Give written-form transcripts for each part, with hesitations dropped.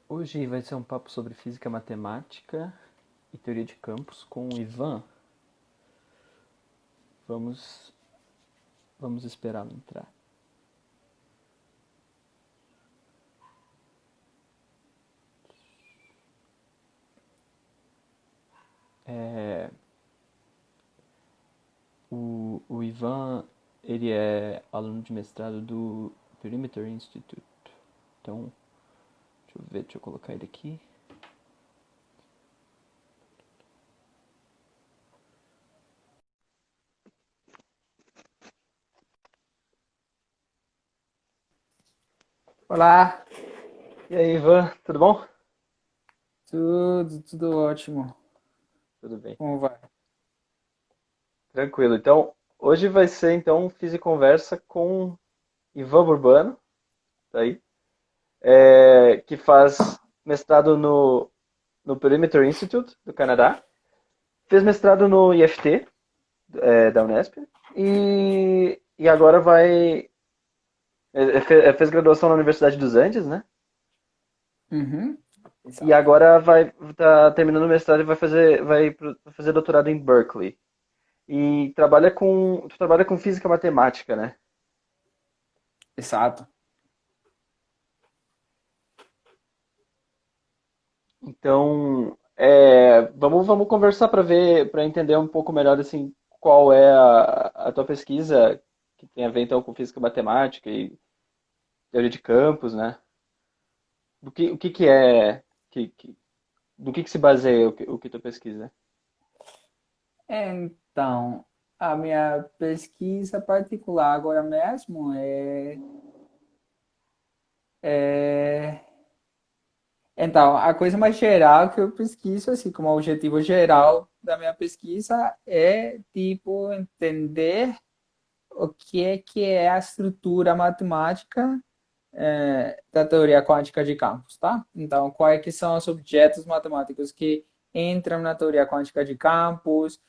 Hoje vai ser um papo sobre física matemática e teoria de campos com o Ivan. Vamos, vamos esperá-lo entrar. É, o Ivan, ele é aluno de mestrado do Perimeter Institute. Então, deixa eu colocar ele aqui. Olá, E aí, Ivan, tudo bom? tudo ótimo. Tudo bem. Como vai? Tranquilo. Então, hoje vai ser então Fiz e Conversa com Ivan Burbano, tá aí, que faz mestrado no Perimeter Institute do Canadá. Fez mestrado no IFT, da Unesp, e agora vai. Fez graduação na Universidade dos Andes, né? Uhum, E exato. agora vai tá terminando o mestrado e vai fazer doutorado em Berkeley. E tu trabalha com física matemática, né? Exato. Então, vamos conversar para ver, para entender um pouco melhor assim qual é a tua pesquisa que tem a ver então com física matemática e teoria de campos, né? O que que é do que se baseia o que tu pesquisa? Então, a minha pesquisa particular agora mesmo é... Então, a coisa mais geral que eu pesquiso, assim, como objetivo geral da minha pesquisa é, tipo, entender o que é a estrutura matemática da teoria quântica de campos, tá? Então, quais que são os objetos matemáticos que entram na teoria quântica de campos,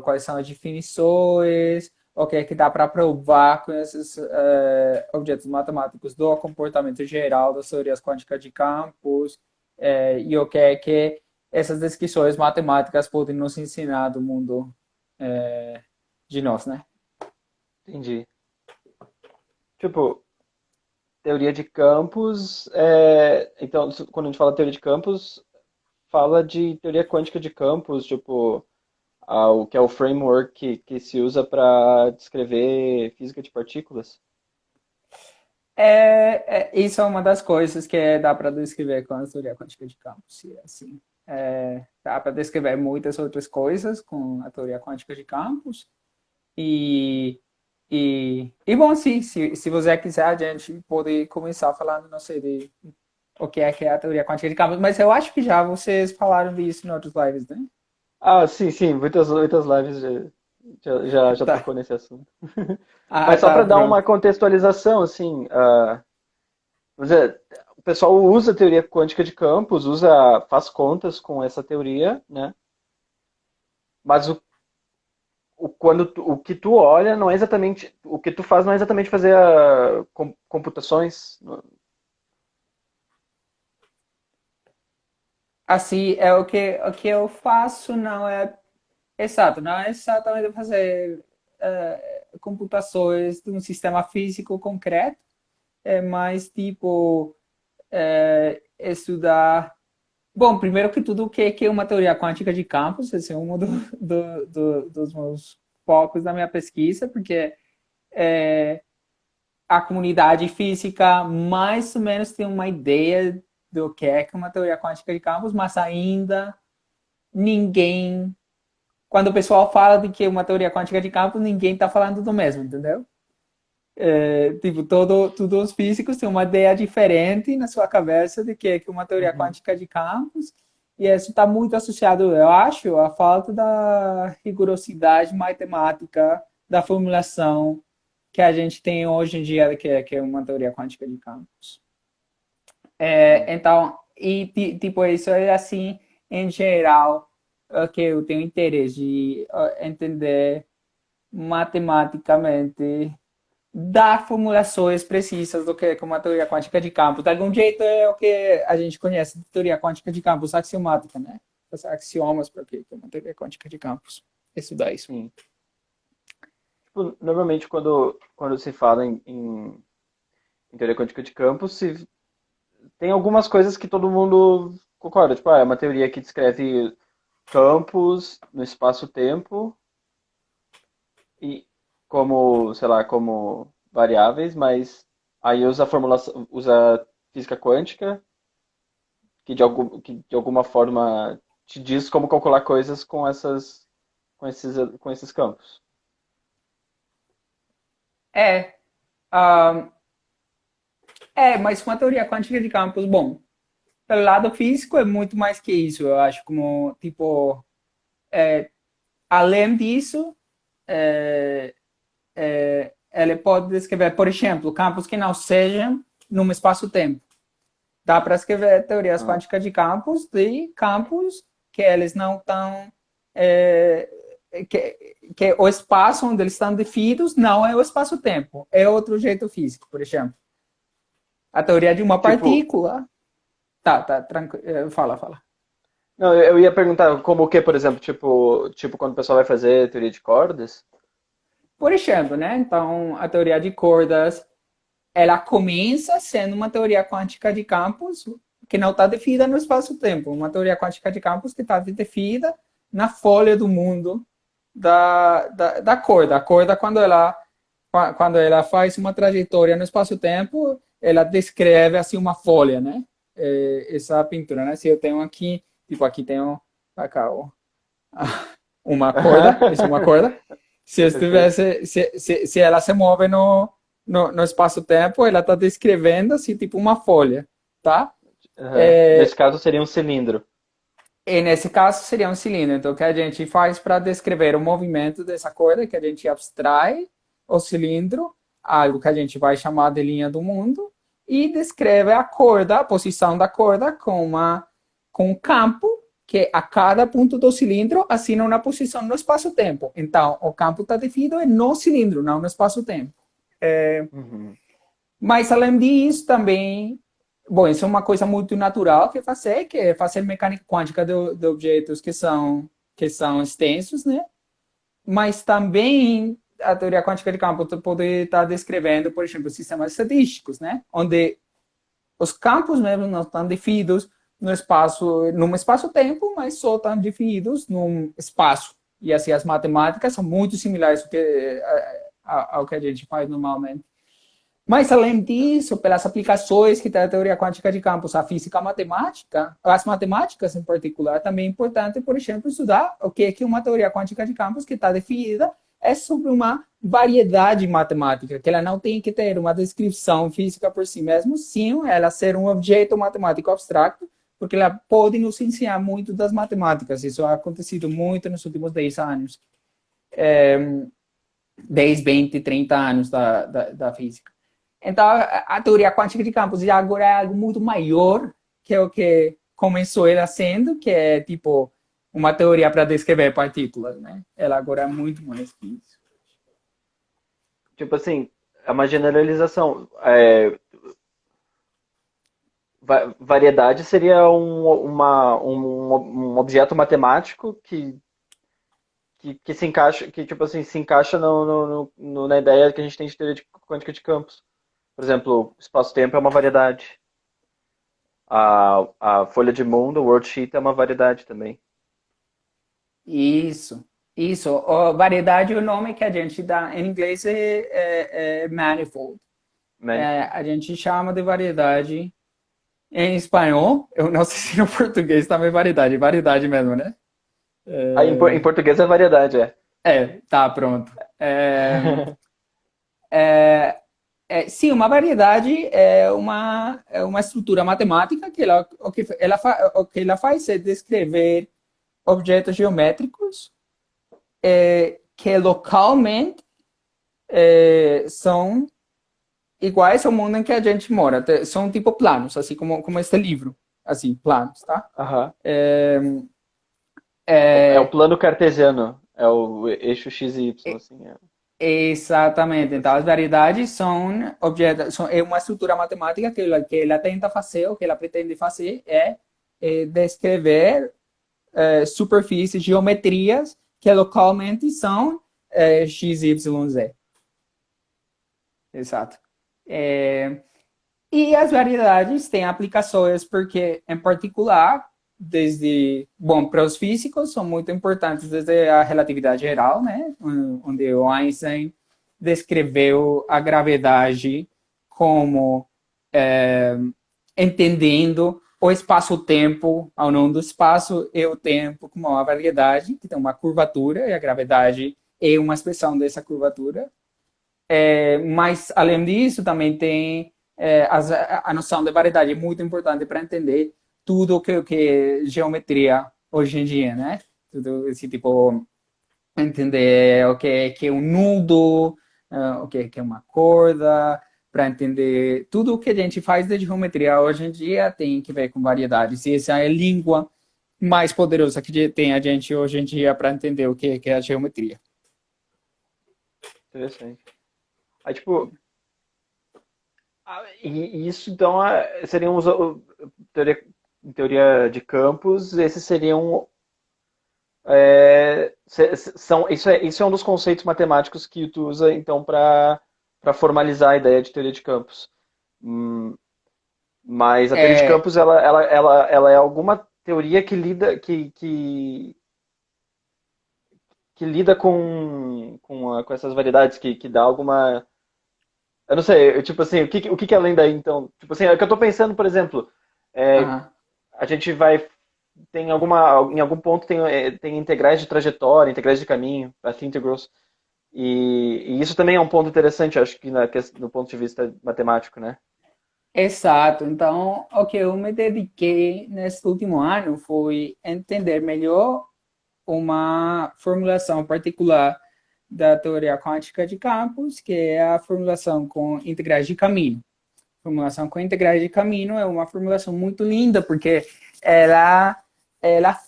quais são as definições, o que é que dá para provar com esses objetos matemáticos do comportamento geral das teorias quânticas de campos, e o que é que essas descrições matemáticas podem nos ensinar do mundo de nós, né? Entendi. Tipo, teoria de campos, então quando a gente fala teoria de campos, fala de teoria quântica de campos, tipo, o que é o framework que se usa para descrever física de partículas. Isso é uma das coisas que dá para descrever com a teoria quântica de campos. E, assim, dá para descrever muitas outras coisas com a teoria quântica de campos. E, e bom, sim, se você quiser, a gente pode começar falando, não sei, de o que é a teoria quântica de campos. Mas eu acho que já vocês falaram disso em outros lives, né? Ah, sim, sim, muitas lives já Tá. tocou nesse assunto. Ah, Mas só para tá, dar uma pronto. contextualização, assim, vamos dizer, o pessoal usa a teoria quântica de campos, faz contas com essa teoria, né? Mas o que tu olha não é exatamente, o que tu faz não é exatamente fazer computações. Assim, o que eu faço não é exato, não é exatamente fazer computações de um sistema físico concreto, é mais tipo estudar. Bom, primeiro que tudo, o que é uma teoria quântica de campos? Esse é um dos meus focos da minha pesquisa, porque a comunidade física mais ou menos tem uma ideia do que é uma teoria quântica de campos, mas ainda ninguém. Quando o pessoal fala de que é uma teoria quântica de campos, ninguém está falando do mesmo, entendeu? Tipo, todos os físicos têm uma ideia diferente na sua cabeça de que é uma teoria Uhum. quântica de campos, e isso está muito associado, eu acho, à falta da rigorosidade matemática da formulação que a gente tem hoje em dia, que é uma teoria quântica de campos. Então, tipo, isso é assim, em geral, que eu tenho interesse de entender matematicamente dar formulações precisas do que é uma teoria quântica de campos. De algum jeito é o que a gente conhece de teoria quântica de campos axiomática, né? Os axiomas para que é uma teoria quântica de campos. Estudar isso. Sim. Tipo, normalmente quando se fala em teoria quântica de campos, tem algumas coisas que todo mundo concorda. Tipo, é uma teoria que descreve campos no espaço-tempo e como, sei lá, como variáveis, mas aí usa a formulação, usa física quântica, que de alguma forma te diz como calcular coisas com esses campos. É, ah, mas uma teoria quântica de campos, bom, pelo lado físico é muito mais que isso, eu acho, como, tipo, além disso, é, ele pode descrever, por exemplo, campos que não sejam num espaço-tempo. Dá para escrever teorias Ah, quânticas de campos que eles não estão. É, que o espaço onde eles estão definidos não é o espaço-tempo, é outro jeito físico, por exemplo. A teoria de uma tipo, partícula. Tá, tranquilo. Fala. não, eu ia perguntar como o que, por exemplo, tipo quando o pessoal vai fazer teoria de cordas. Por exemplo, né? Então, a teoria de cordas, ela começa sendo uma teoria quântica de campos que não está definida no espaço-tempo, uma teoria quântica de campos que está definida na folha do mundo da corda. A corda, quando ela faz uma trajetória no espaço-tempo, ela descreve assim uma folha, né? Essa pintura, né? Se eu tenho aqui, tipo aqui tenho acá, ó, uma corda, isso é uma corda. Se eu Perfeito. estivesse, se ela se move no espaço-tempo, ela está descrevendo assim, tipo uma folha, tá? Aham. Nesse caso seria um cilindro. E nesse caso seria um cilindro. Então, o que a gente faz para descrever o movimento dessa corda, que a gente abstrai o cilindro, algo que a gente vai chamar de linha do mundo, e descreve a corda, a posição da corda, com um campo que a cada ponto do cilindro assina uma posição no espaço-tempo. Então, o campo está definido no cilindro, não no espaço-tempo. Uhum. Mas, além disso, também, bom, isso é uma coisa muito natural que é fazer mecânica quântica de objetos que são extensos, né? Mas também a teoria quântica de campo pode estar descrevendo, por exemplo, sistemas estatísticos, né? Onde os campos mesmo não estão definidos num espaço-tempo, mas só estão definidos num espaço. E assim, as matemáticas são muito similares ao que a gente faz normalmente. Mas, além disso, pelas aplicações que tem a teoria quântica de campos, a física matemática, as matemáticas em particular, também é importante, por exemplo, estudar o que é uma teoria quântica de campos que está definida é sobre uma variedade matemática, que ela não tem que ter uma descrição física por si mesma, sim, ela ser um objeto matemático abstrato, porque ela pode nos ensinar muito das matemáticas. Isso ha acontecido muito nos últimos 10 anos, 10, 20, 30 anos da física. Então, a teoria quântica de campos já agora é algo muito maior que o que começou ela sendo, que é tipo uma teoria para descrever partículas, né? Ela agora é muito mais que isso. Tipo assim, é uma generalização. Variedade seria um objeto matemático que se encaixa, que tipo assim, se encaixa na ideia que a gente tem de teoria quântica de campos. Por exemplo, espaço-tempo é uma variedade. A folha de mundo, o worldsheet, é uma variedade também. Isso, isso. A variedade, o nome que a gente dá em inglês é manifold. Manifold. A gente chama de variedade em espanhol. Eu não sei se no português também é variedade, variedade mesmo, né? Aí em português é variedade, é. Tá, pronto. Sim, uma variedade é uma estrutura matemática que o que ela faz é descrever objetos geométricos que localmente são iguais ao mundo em que a gente mora. São tipo planos, assim como este livro. Assim, planos, tá? Aham. É, É o é, plano cartesiano, é o eixo x e y, assim. É. Exatamente. Então, as variedades são objetos, é uma estrutura matemática que ela tenta fazer, o que ela pretende fazer é descrever superfícies, geometrias que localmente são x, y, z. Exato. É, e as variedades têm aplicações porque, em particular, bom, para os físicos são muito importantes desde a relatividade geral, né, onde o Einstein descreveu a gravidade como é, entendendo o espaço-tempo, ao não do espaço e o tempo como uma variedade, que tem uma curvatura, e a gravidade é uma expressão dessa curvatura. Mas, além disso, também tem a noção de variedade é muito importante para entender tudo que é geometria hoje em dia, né? Tudo esse tipo, entender que é um nudo, o que é uma corda, para entender tudo o que a gente faz de geometria hoje em dia tem que ver com variedades. E essa é a língua mais poderosa que tem a gente hoje em dia para entender o que é a geometria. Interessante. Aí, tipo, e isso então seriam teoria, em teoria de campos, esses seriam isso é um dos conceitos matemáticos que tu usa então para formalizar a ideia de teoria de campos. Hum, mas a teoria de É, campos ela é alguma teoria que lida que lida com essas variedades que dá alguma. Eu não sei, tipo assim, o que é além daí, então? Tipo assim, é que eu tô pensando, por exemplo, é, aham. a gente vai. Em algum ponto tem integrais de trajetória, integrais de caminho, path integrals. E isso também é um ponto interessante, acho que no ponto de vista matemático, né? Exato. Então, o que eu me dediquei nesse último ano foi entender melhor uma formulação particular da teoria quântica de campos, que é a formulação com integrais de caminho. Formulação com integrais de caminho é uma formulação muito linda, porque ela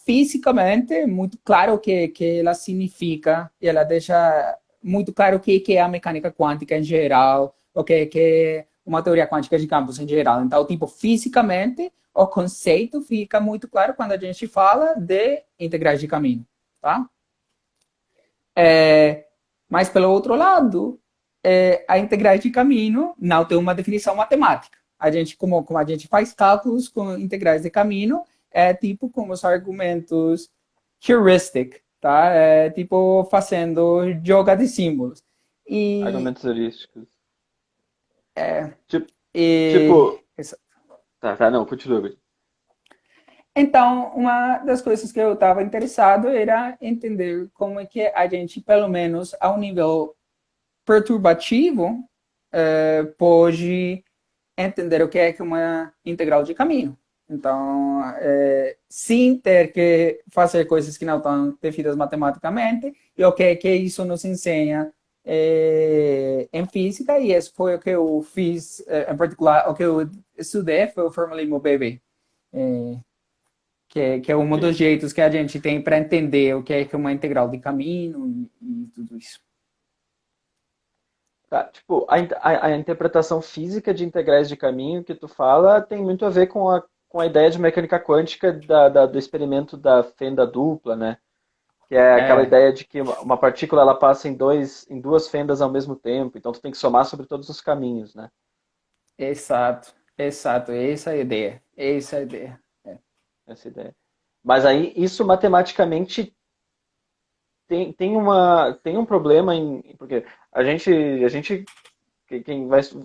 fisicamente é muito claro o que ela significa, e ela deixa muito claro o que é a mecânica quântica em geral, o que é uma teoria quântica de campos em geral. Então, tipo, fisicamente, o conceito fica muito claro quando a gente fala de integrais de caminho, tá? É, mas, pelo outro lado, a integrais de caminho não tem uma definição matemática. A gente, como a gente faz cálculos com integrais de caminho, é tipo como os argumentos heuristic, tá? É tipo fazendo joga de símbolos. E, Argumentos heurísticos. Tipo, e tipo, tá, não, continua. então, uma das coisas que eu estava interessado era entender como é que a gente, pelo menos ao nível perturbativo, pode entender o que é uma integral de caminho. Então, sem ter que fazer coisas que não estão definidas matematicamente, e o que é que isso nos ensina em física, e isso foi o que eu fiz, em particular, o que eu estudei foi o formalismo BB, eh, que é um dos Ok. jeitos que a gente tem para entender o que é uma integral de caminho e tudo isso. Tá, tipo, a interpretação física de integrais de caminho que tu fala tem muito a ver com a ideia de mecânica quântica do experimento da fenda dupla, né? Que é aquela É, ideia de que uma partícula ela passa em duas fendas ao mesmo tempo, então tu tem que somar sobre todos os caminhos, né? exato, exato, essa é a ideia, essa é a ideia. Essa ideia. Mas aí isso matematicamente tem um problema porque a gente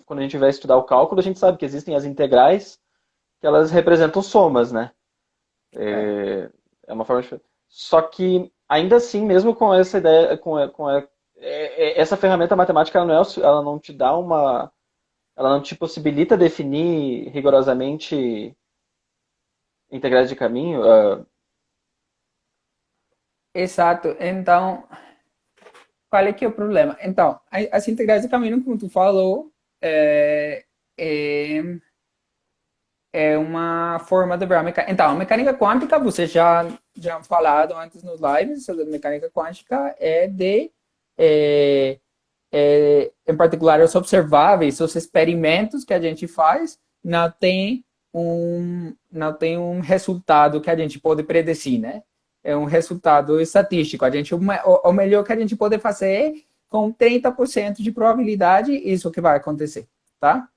quando a gente vai estudar o cálculo, a gente sabe que existem as integrais que elas representam somas, né? É. É uma forma diferente. Só que ainda assim, mesmo com essa ideia, essa ferramenta matemática, ela não te dá ela não te possibilita definir rigorosamente integrais de caminho. Exato. Então, qual é que é o problema? Então, as integrais de caminho, como tu falou, é, é uma forma de ver a mecânica. Então, a mecânica quântica, você já falado antes nos lives sobre a mecânica quântica, é em particular os observáveis, os experimentos que a gente faz, não tem um resultado que a gente pode predecir, né? É um resultado estatístico. O melhor que a gente pode fazer é com 30% de probabilidade isso que vai acontecer, tá?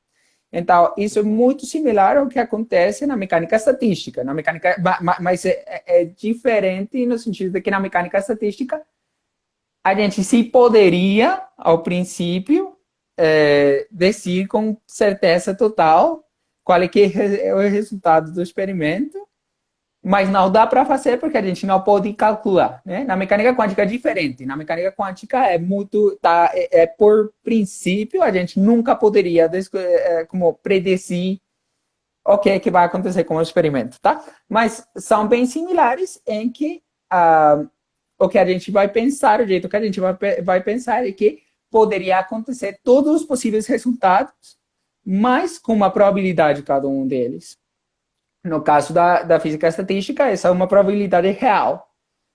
Então, isso é muito similar ao que acontece na mecânica estatística. Mas é diferente no sentido de que na mecânica estatística a gente se poderia, ao princípio, dizer com certeza total qual é, que é o resultado do experimento, mas não dá para fazer porque a gente não pode calcular, né? Na mecânica quântica é diferente. Na mecânica quântica por princípio, a gente nunca poderia como predecir o que é que vai acontecer com o experimento, tá? Mas são bem similares em que o que a gente vai pensar, o jeito que a gente vai pensar é que poderia acontecer todos os possíveis resultados, mas com uma probabilidade cada um deles. No caso da física estatística, essa é uma probabilidade real.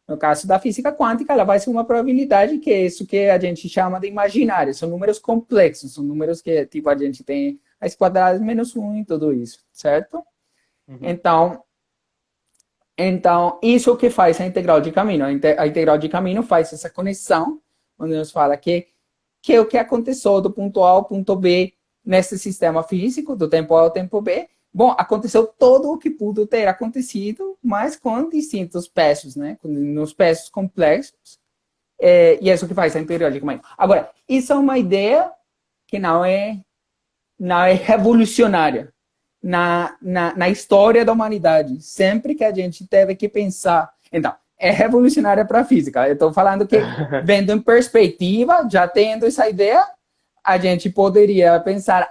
No caso da física quântica, ela vai ser uma probabilidade que é isso que a gente chama de imaginária. São números complexos, são números que, tipo, a gente tem raiz quadrada menos 1 e tudo isso, certo? Uhum. Então, isso que faz a integral de caminho. A integral de caminho faz essa conexão, onde nos fala que é o que aconteceu do ponto A ao ponto B nesse sistema físico, do tempo A ao tempo B. Bom, aconteceu todo o que pudo ter acontecido, mas com distintos pesos, né? Nos pesos complexos. E é isso que faz a integral de caminho. Agora, isso é uma ideia que não é revolucionária na história da humanidade. Sempre que a gente teve que pensar... Então, é revolucionária para a física. Eu estou falando que, vendo em perspectiva, já tendo essa ideia, a gente poderia pensar,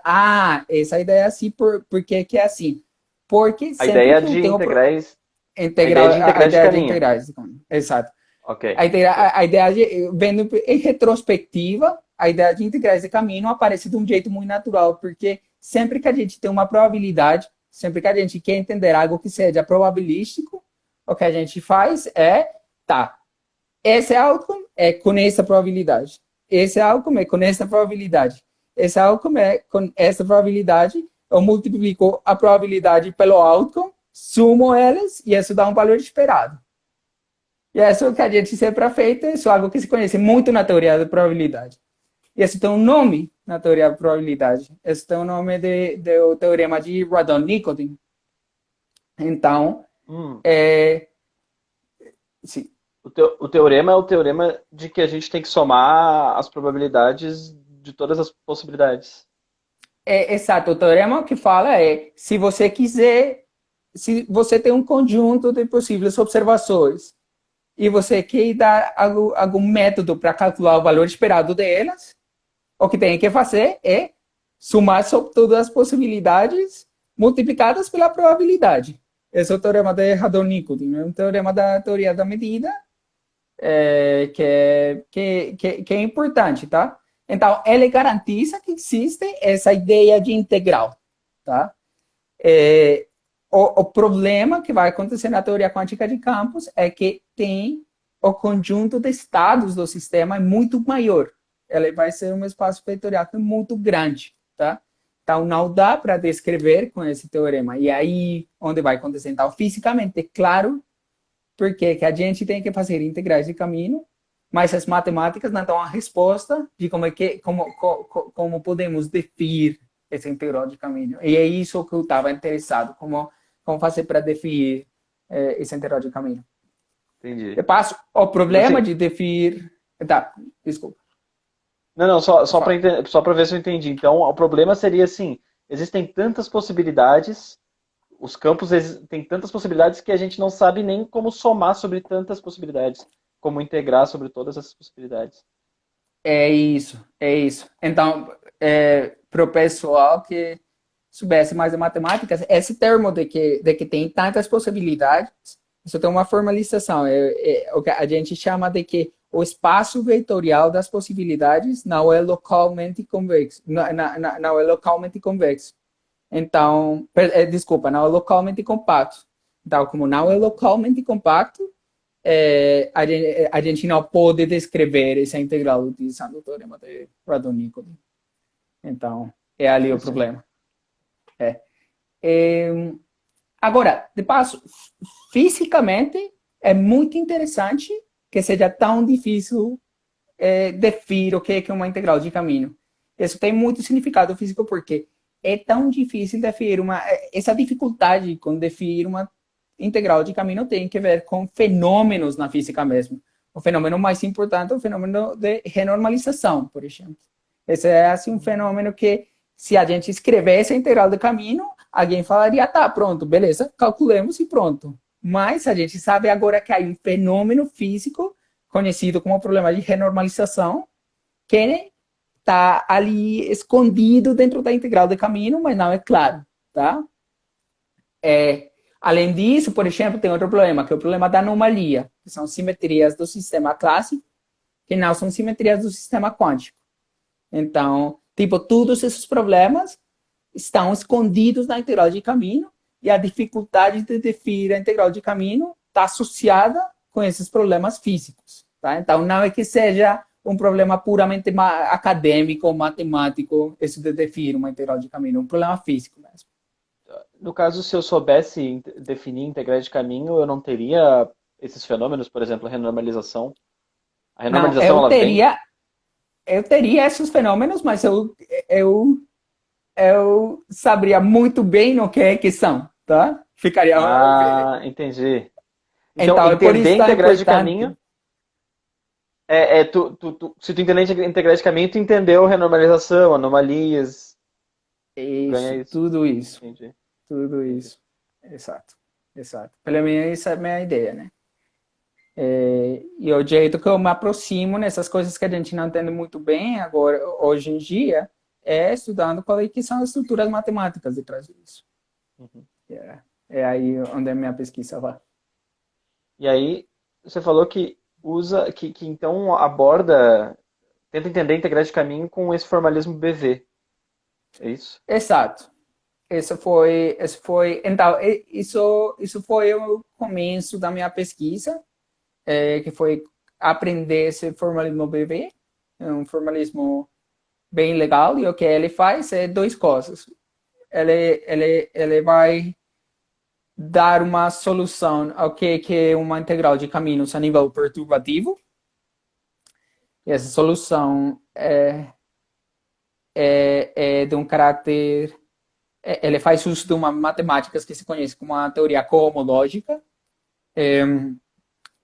essa ideia é assim, por que é assim? Porque a ideia de integrais... A ideia de integrais. Exato. Ok. A ideia vendo em retrospectiva, a ideia de integrais de caminho aparece de um jeito muito natural, porque sempre que a gente tem uma probabilidade, sempre que a gente quer entender algo que seja probabilístico, o que a gente faz esse outcome é com essa probabilidade. Esse outcome é com essa probabilidade. Esse outcome é com essa probabilidade. Eu multiplico a probabilidade pelo outcome, sumo elas e isso dá um valor esperado. E isso é o que a gente sempre feito, isso é algo que se conhece muito na teoria da probabilidade. E isso tem um nome na teoria da probabilidade. Isso tem o nome do teorema de Radon-Nikodym. Então, sim. O teorema é o teorema de que a gente tem que somar as probabilidades de todas as possibilidades. Exato, o teorema que fala se você quiser, se você tem um conjunto de possíveis observações e você quer dar algum método para calcular o valor esperado delas, o que tem que fazer é somar sobre todas as possibilidades multiplicadas pela probabilidade. Esse é o teorema de Radon-Nikodym, é um teorema da teoria da medida que é importante, tá? Então, ele garantiza que existe essa ideia de integral, tá? O problema que vai acontecer na teoria quântica de campos é que o conjunto de estados do sistema é muito maior. Ele vai ser um espaço vetorial que é muito grande, tá? Então, não dá para descrever com esse teorema. E aí, onde vai acontecer? Então, fisicamente, é claro porque que a gente tem que fazer integrais de caminho, mas as matemáticas não dão a resposta de como podemos definir esse integral de caminho. E é isso que eu estava interessado, como fazer para definir esse integral de caminho. Entendi. Eu passo o problema de definir... Tá, desculpa. Não, só para ver se eu entendi. Então, o problema seria assim, existem tantas possibilidades, os campos têm tantas possibilidades que a gente não sabe nem como somar sobre tantas possibilidades, como integrar sobre todas essas possibilidades. É isso. Então, para o pessoal que soubesse mais de matemática, esse termo de que tem tantas possibilidades, isso tem uma formalização. É o que a gente chama de que o espaço vetorial das possibilidades não é localmente convexo. Não é localmente convexo. Então, desculpa, não é localmente compacto. Então, como não é localmente compacto, a gente não pode descrever essa integral utilizando o teorema de Radon-Nikodym. Então, é ali o Interessante. problema. Agora, de passo, fisicamente, é muito interessante que seja tão difícil definir o que é uma integral de caminho. Isso tem muito significado físico porque é tão difícil definir essa dificuldade com definir uma integral de caminho tem que ver com fenômenos na física mesmo. O fenômeno mais importante é o fenômeno de renormalização, por exemplo. Esse é assim um fenômeno que, se a gente escrevesse a integral de caminho, alguém falaria, tá, pronto, beleza, calculemos e pronto. Mas a gente sabe agora que há um fenômeno físico conhecido como problema de renormalização, que está ali escondido dentro da integral de caminho, mas não é claro, tá? Além disso, por exemplo, tem outro problema, que é o problema da anomalia, que são simetrias do sistema clássico, que não são simetrias do sistema quântico. Então, tipo, todos esses problemas estão escondidos na integral de caminho e a dificuldade de definir a integral de caminho está associada com esses problemas físicos. Tá? Então, não é que seja um problema puramente acadêmico ou matemático, isso de definir uma integral de caminho, é um problema físico mesmo. No caso, se eu soubesse definir integrais de caminho, eu não teria esses fenômenos, por exemplo, a renormalização. A Não, renormalização, ela vem... eu teria esses fenômenos, mas eu saberia muito bem no que é que são, tá? Ficaria... Ah, entendi. Então, Então, é por isso entender que é integrais de importante. caminho se tu entender integrais de caminho, tu entendeu renormalização, anomalias, ganha Isso, isso. Entendi. tudo Entendi. isso. Exato, exato. Pelo menos essa é a minha ideia, né? E o jeito que eu me aproximo nessas coisas que a gente não entende muito bem agora, hoje em dia, é estudando quais que são as estruturas matemáticas detrás disso. Uhum. É aí onde a minha pesquisa vai. E aí, você falou que usa, que então aborda, tenta entender integrais de caminho com esse formalismo BV, é isso? Exato. Então, isso foi o começo da minha pesquisa, que foi aprender esse formalismo BV, é um formalismo bem legal, e o que ele faz é duas coisas. Ele vai dar uma solução ao que é uma integral de caminhos a nível perturbativo, e essa solução é de um caráter... Ele faz uso de uma matemática que se conhece como a teoria cohomológica,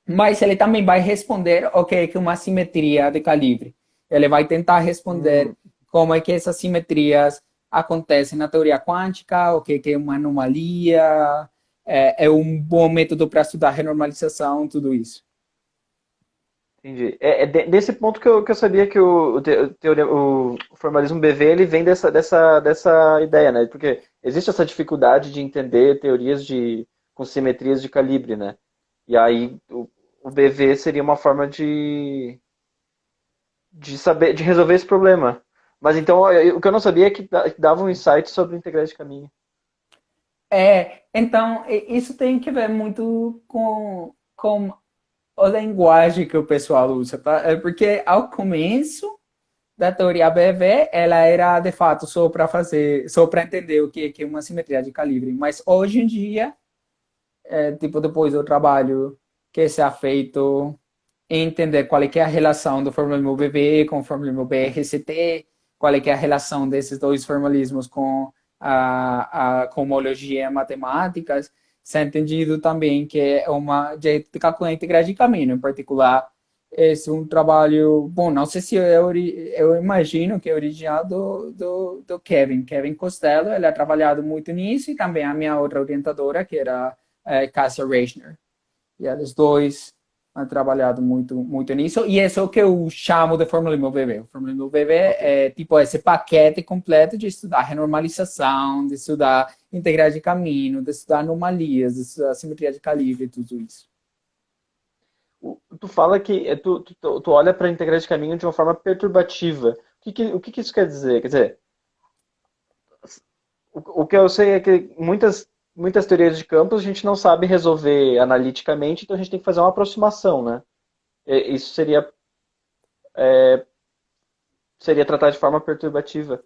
mas ele também vai responder o que é uma simetria de calibre. Ele vai tentar responder Hum, como é que essas simetrias acontecem na teoria quântica, o que é uma anomalia, é um bom método para estudar renormalização, tudo isso. entendi. Desse ponto que eu sabia que o formalismo BV ele vem dessa ideia, né? Porque existe essa dificuldade de entender teorias com simetrias de calibre, né? E aí o BV seria uma forma de saber, de resolver esse problema. Mas então, o que eu não sabia é que dava um insight sobre integrais de caminho. Então, isso tem que ver muito com a linguagem que o pessoal usa, tá? É porque ao começo da teoria BV, ela era de fato só para entender o que é uma simetria de calibre. Mas hoje em dia, tipo, depois do trabalho que se ha feito entender qual é que é a relação do formalismo BV com o formalismo BRCT, qual é que é a relação desses dois formalismos com a homologia matemáticas, se é entendido também que é uma jeito de calcular integrais de caminho, em particular, esse é um trabalho, bom, não sei se eu imagino que é original do Kevin Costello, ele ha trabalhado muito nisso, e também a minha outra orientadora, que era Cassia Reichner. E eles dois han trabalhado muito nisso, e isso é o que eu chamo de formalismo BV. O formalismo BV Ok. é tipo esse paquete completo de estudar renormalização, de estudar integrais de caminho, de estudar anomalias, de estudar simetria de calibre e tudo isso. Tu fala que tu olha para integrais de caminho de uma forma perturbativa. O que isso quer dizer? Quer dizer, o que eu sei é que muitas muitas teorias de campos a gente não sabe resolver analiticamente, então a gente tem que fazer uma aproximação, né? Isso seria tratar de forma perturbativa.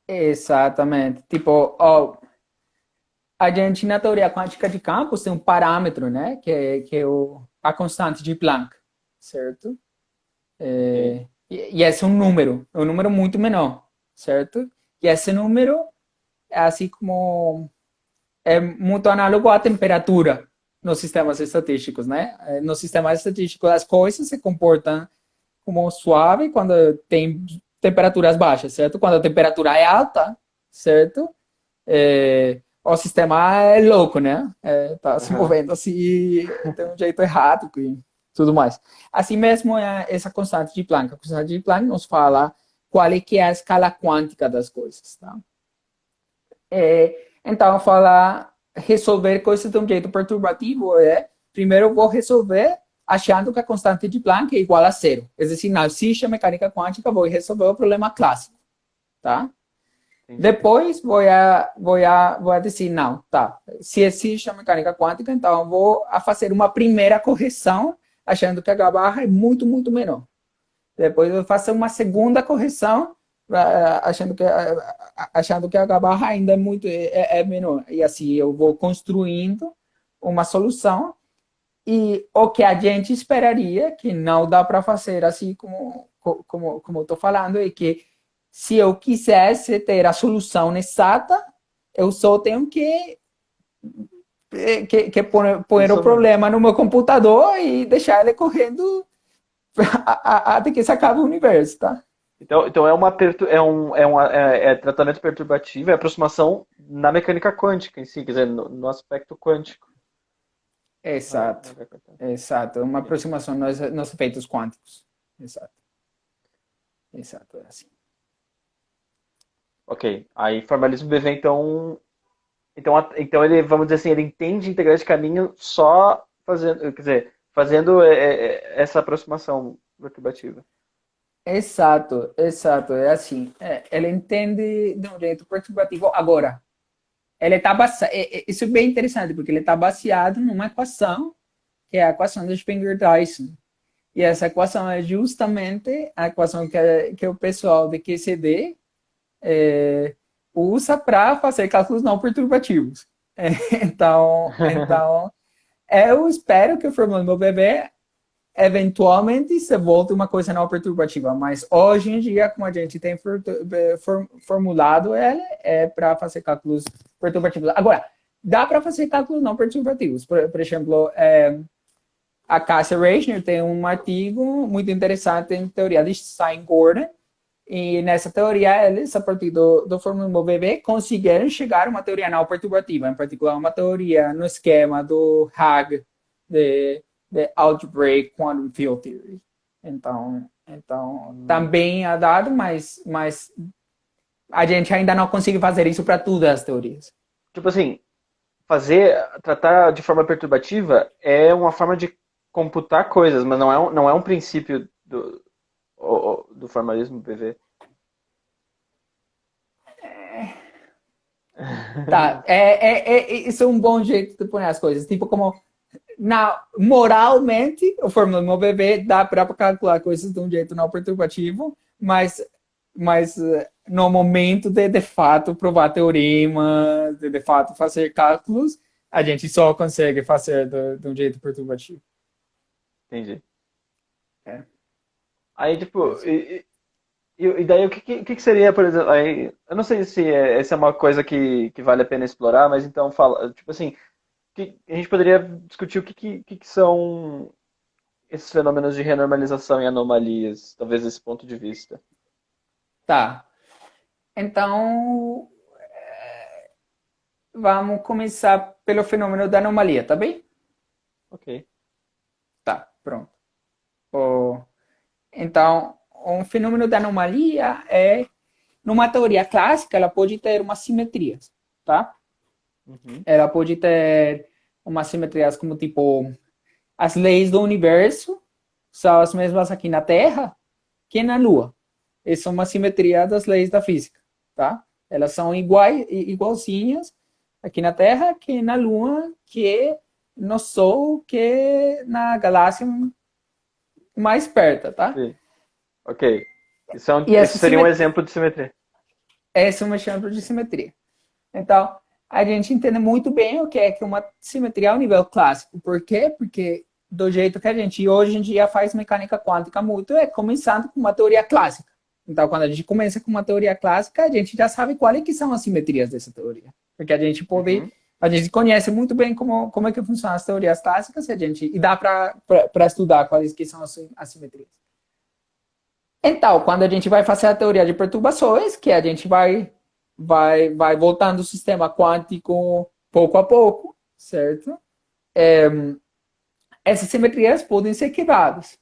Exatamente. Tipo, ó, a gente na teoria quântica de campos tem um parâmetro, né? Que é a constante de Planck, certo? Ok? E esse é um número muito menor, certo? E esse número é assim como é muito análogo à temperatura nos sistemas estatísticos, né? Nos sistemas estatísticos as coisas se comportam como suave quando tem temperaturas baixas, certo? Quando a temperatura é alta, certo? O sistema é louco, né? Tá se Aham. movendo assim, de um jeito errado e tudo mais. Assim mesmo é essa constante de Planck. A constante de Planck nos fala qual é que é a escala quântica das coisas, tá? Então, falar resolver coisas de um jeito perturbativo primeiro eu vou resolver achando que a constante de Planck é igual a zero. É decir, não existe a mecânica quântica, vou resolver o problema clássico, tá? Entendi. Depois vou a dizer, não, tá. Se existe a mecânica quântica, então eu vou a fazer uma primeira correção, achando que a H barra é muito, muito menor. Depois eu faço uma segunda correção, achando que a H barra ainda é menor. E assim eu vou construindo uma solução e o que a gente esperaria, que não dá para fazer assim como eu estou falando, é que se eu quisesse ter a solução exata, eu só tenho que pôr o Isso, problema no meu computador e deixar ele correndo até que se acabe o universo, tá? então é tratamento perturbativo, é aproximação na mecânica quântica em si, quer dizer, no aspecto quântico. Exato, exato. Uma Ok. aproximação nos efeitos quânticos. Exato, exato, é assim. Ok. Aí formalismo BV, então ele, vamos dizer assim, ele entende integrais de caminho só fazendo, quer dizer, fazendo essa aproximação perturbativa. Exato, exato, é assim. Ele entende de um jeito perturbativo. Agora, ele está baseado, isso é bem interessante, porque ele está baseado numa equação, que é a equação de Spengler-Dyson. E essa equação é justamente a equação que o pessoal de QCD usa para fazer cálculos não perturbativos. Então, eu espero que o fórmula do meu bebê eventualmente se volte uma coisa não perturbativa, mas hoje em dia, como a gente tem formulado ele, é para fazer cálculos perturbativos. Agora, dá para fazer cálculos não perturbativos. Por exemplo, a Cassia Reichner tem um artigo muito interessante em teoria de Stein-Gordon, e nessa teoria, eles, a partir do fórmula BB, conseguiram chegar a uma teoria não perturbativa, em particular uma teoria no esquema do Higg, de Algebraic Quantum Field Theory. Então Hum, também é dado, mas a gente ainda não consegue fazer isso para todas as teorias. tipo assim, tratar de forma perturbativa é uma forma de computar coisas, mas não é um princípio do formalismo PV. Tá, isso é um bom jeito de pôr as coisas. Tipo, como moralmente, o fórmula do meu bebê dá para calcular coisas de um jeito não perturbativo, mas no momento de fato provar teorema, de fato fazer cálculos, a gente só consegue fazer de um jeito perturbativo. Entendi. É, Aí, é tipo, assim. e daí o que seria, por exemplo, aí, eu não sei se essa é uma coisa que vale a pena explorar, mas então fala, tipo assim, a gente poderia discutir o que são esses fenômenos de renormalização e anomalias, talvez desse ponto de vista. Tá. Então, vamos começar pelo fenômeno da anomalia, tá bem? Ok. Tá, pronto. Oh, então, um fenômeno da anomalia numa teoria clássica, ela pode ter umas simetrias, tá? Uhum. Ela pode ter umas simetrias como, tipo, as leis do universo são as mesmas aqui na Terra que na Lua. Essa é uma simetria das leis da física, tá? Elas são iguais, igualzinhas, aqui na Terra que na Lua, que no Sol, que na galáxia mais perto, tá? Sim. Ok. E Isso seria um exemplo de simetria. essa é uma exemplo de simetria. Então, a gente entende muito bem o que é uma simetria ao nível clássico. Por quê? Porque do jeito que a gente hoje em dia faz mecânica quântica muito, é começando com uma teoria clássica. Então, quando a gente começa com uma teoria clássica, a gente já sabe quais que são as simetrias dessa teoria. Porque a gente conhece muito bem como é que funcionam as teorias clássicas e dá para estudar quais que são as simetrias. Então, quando a gente vai fazer a teoria de perturbações, que a gente vai voltando o sistema quântico pouco a pouco, certo? Essas simetrias podem ser quebradas.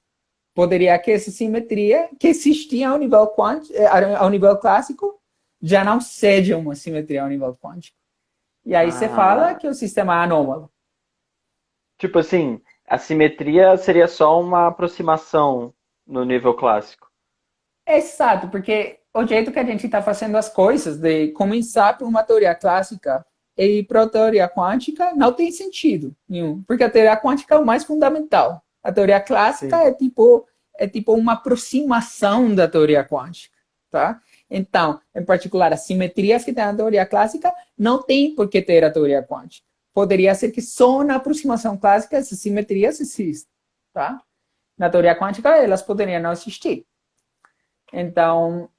Poderia que essa simetria que existia ao nível quântico, ao nível clássico, já não seja uma simetria ao nível quântico. E aí você fala Ah, que o sistema é anômalo. tipo assim, a simetria seria só uma aproximação no nível clássico. Exato, porque o jeito que a gente está fazendo as coisas, de começar por uma teoria clássica e ir para a teoria quântica, não tem sentido nenhum, porque a teoria quântica é o mais fundamental. A teoria clássica Sim. é tipo uma aproximação da teoria quântica, tá? Então, em particular, as simetrias que tem na teoria clássica não tem por que ter a teoria quântica. Poderia ser que só na aproximação clássica essas simetrias existem, tá? Na teoria quântica elas poderiam não existir. Então,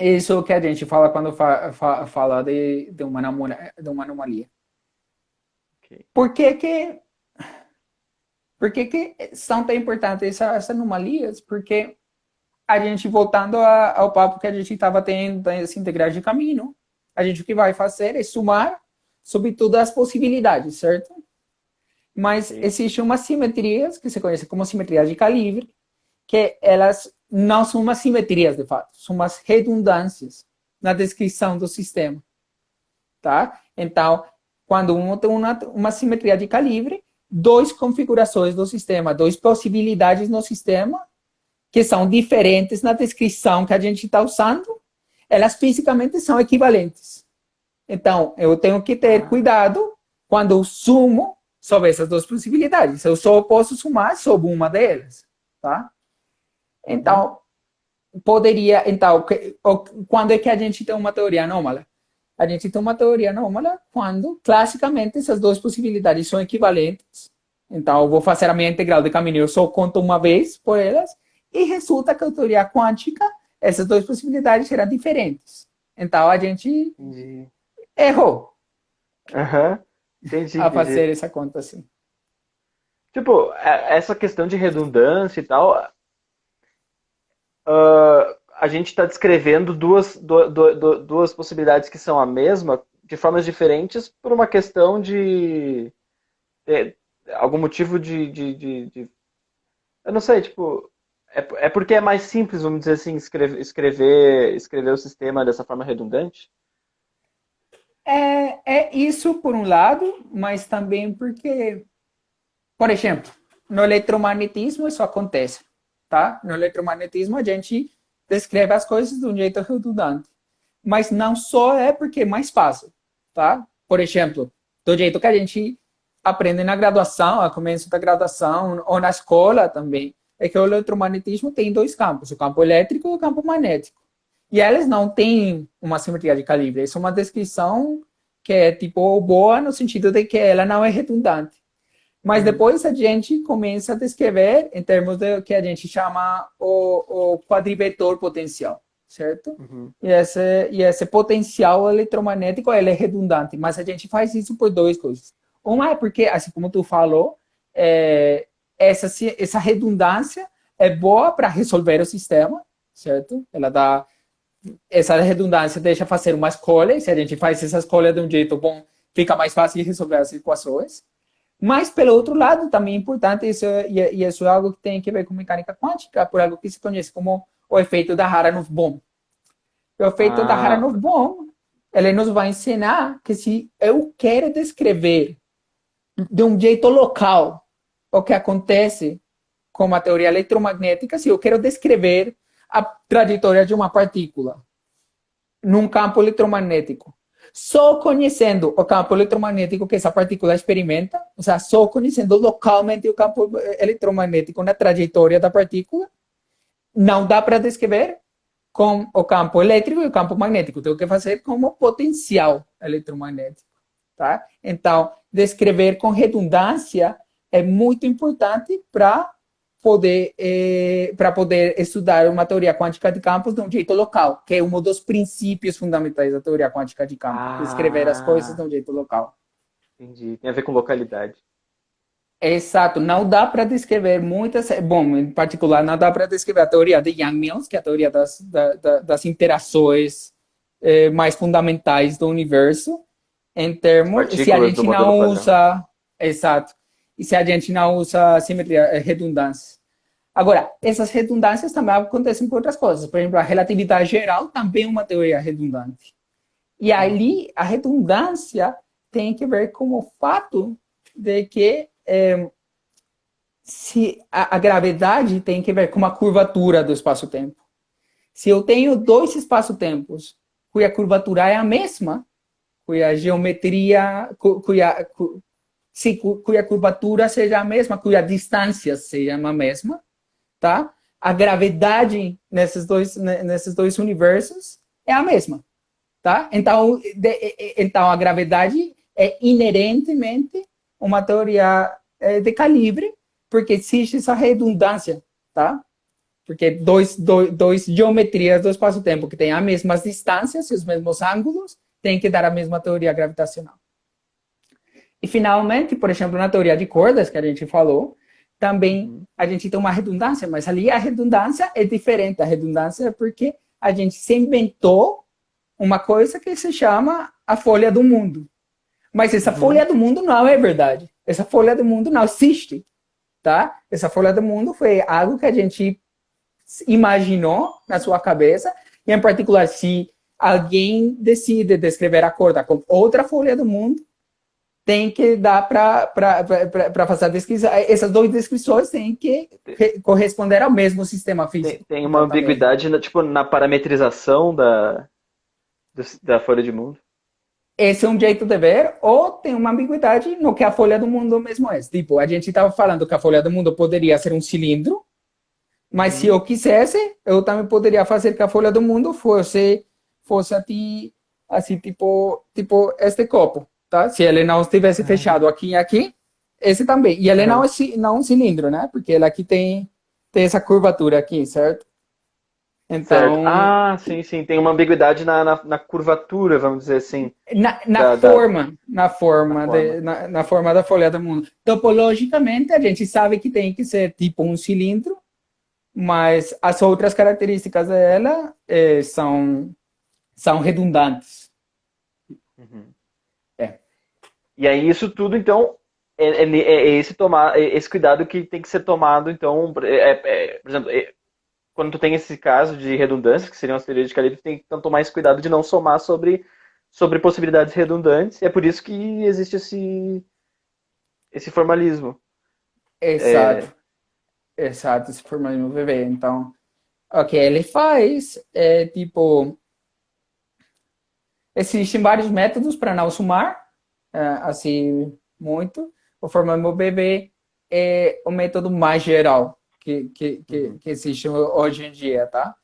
isso que a gente fala quando fala de uma anomalia. Ok. Por que que, por que que são tão importantes essas anomalias? Porque a gente, voltando ao papo que a gente estava tendo das integrais de caminho, a gente o que vai fazer é somar sobre todas as possibilidades, certo? Mas Ok. existe umas simetrias, que se conhece como simetrias de calibre, que elas não são umas simetrias, de fato, são umas redundâncias na descrição do sistema, tá? Então, quando um tem uma simetria de calibre, duas configurações do sistema, duas possibilidades no sistema, que são diferentes na descrição que a gente está usando, elas fisicamente são equivalentes. Então, eu tenho que ter Ah, cuidado quando eu sumo sobre essas duas possibilidades. Eu só posso sumar sobre uma delas, tá? uhum. Então, poderia. Então, quando é que a gente tem uma teoria anômala? A gente tem uma teoria anômala quando, classicamente, essas duas possibilidades são equivalentes. Então, eu vou fazer a minha integral de caminho, eu só conto uma vez por elas, e resulta que a teoria quântica, essas duas possibilidades serão diferentes. Então, a gente Entendi. errou Aham. Entendi, a entendi. fazer essa conta assim. Tipo, essa questão de redundância e tal, a gente está descrevendo duas possibilidades que são a mesma, de formas diferentes, por uma questão de é, algum motivo eu não sei, tipo, é porque é mais simples, vamos dizer assim, escrever o sistema dessa forma redundante? É isso por um lado, mas também porque, por exemplo, no eletromagnetismo isso acontece, tá? No eletromagnetismo a gente descreve as coisas de um jeito redundante, mas não só é porque é mais fácil, tá? Por exemplo, do jeito que a gente aprende na graduação, a começo da graduação, ou na escola também, é que o eletromagnetismo tem dois campos, o campo elétrico e o campo magnético. E elas não têm uma simetria de calibre. Isso é uma descrição que é tipo boa no sentido de que ela não é redundante. Mas Uhum. depois a gente começa a descrever em termos do que a gente chama o quadrivetor potencial, certo? Uhum. E esse potencial eletromagnético ele é redundante, mas a gente faz isso por duas coisas. Uma é porque, assim como tu falou, essa redundância é boa para resolver o sistema, certo? Ela dá essa redundância deixa fazer uma escolha, e se a gente faz essa escolha de um jeito bom, fica mais fácil de resolver as equações. Mas, pelo outro Uhum. lado, também é importante, e isso é algo que tem a ver com mecânica quântica, por algo que se conhece como o efeito da Haranov-Bohm. O efeito da Ah, Haranov-Bohm, ele nos vai ensinar que se eu quero descrever de um jeito local o que acontece com a teoria eletromagnética, se eu quero descrever a trajetória de uma partícula num campo eletromagnético, só conhecendo o campo eletromagnético que essa partícula experimenta, ou seja, só conhecendo localmente o campo eletromagnético na trajetória da partícula, não dá para descrever com o campo elétrico e o campo magnético. Tem que fazer como potencial eletromagnético. Tá? Então, descrever com redundância é muito importante para poder estudar uma teoria quântica de campos de um jeito local, que é um dos princípios fundamentais da teoria quântica de campos, descrever as coisas de um jeito local. Entendi. Tem a ver com localidade. Exato, não dá para descrever muitas. Bom, em particular, não dá para descrever a teoria de Yang-Mills, que é a teoria das interações mais fundamentais do universo, em termos. Se a gente não usa. Exato. E se a gente não usa simetria, redundância. Agora, essas redundâncias também acontecem com outras coisas. Por exemplo, a relatividade geral também é uma teoria redundante. E ali, a redundância tem que ver com o fato de que se a gravidade tem que ver com a curvatura do espaço-tempo. Se eu tenho dois espaço-tempos cuja curvatura é a mesma, cuja geometria, cuja curvatura seja a mesma, cuja distância seja a mesma, tá? A gravidade nesses dois universos é a mesma, tá? Então a gravidade é inerentemente uma teoria de calibre, porque existe essa redundância, tá? Porque dois geometrias do espaço-tempo que têm as mesmas distâncias e os mesmos ângulos têm que dar a mesma teoria gravitacional. E, finalmente, por exemplo, na teoria de cordas, que a gente falou, também a gente tem uma redundância, mas ali a redundância é diferente. A redundância é porque a gente se inventou uma coisa que se chama a folha do mundo. Mas essa folha do mundo não é verdade. Essa folha do mundo não existe, tá? Essa folha do mundo foi algo que a gente imaginou na sua cabeça, e em particular, se alguém decide descrever a corda com outra folha do mundo, tem que dar para fazer a descrição. Essas duas descrições têm que corresponder ao mesmo sistema físico. Tem uma ambiguidade na parametrização da folha de mundo. Esse é um jeito de ver, ou tem uma ambiguidade no que a folha do mundo mesmo é. Tipo, a gente estava falando que a folha do mundo poderia ser um cilindro, mas se eu quisesse, eu também poderia fazer que a folha do mundo fosse assim, tipo este copo, tá? Se ele não estivesse fechado aqui e aqui, esse também. E ele não é um cilindro, né? Porque ele aqui tem essa curvatura aqui, certo? Então, certo. Sim. Tem uma ambiguidade na curvatura, vamos dizer assim. Na forma da folha do mundo. Topologicamente, a gente sabe que tem que ser tipo um cilindro, mas as outras características dela são redundantes. E aí isso tudo, então, é esse cuidado que tem que ser tomado, então, por exemplo, quando tu tem esse caso de redundância, que seriam as teorias de calibre, tu tem que então, tomar esse cuidado de não somar sobre possibilidades redundantes, e é por isso que existe esse formalismo. Exato. Exato, esse formalismo VV. Então, o que ele faz é, tipo, existem vários métodos para não somar, assim, muito. O formalismo VV é o método mais geral que existe hoje em dia, tá?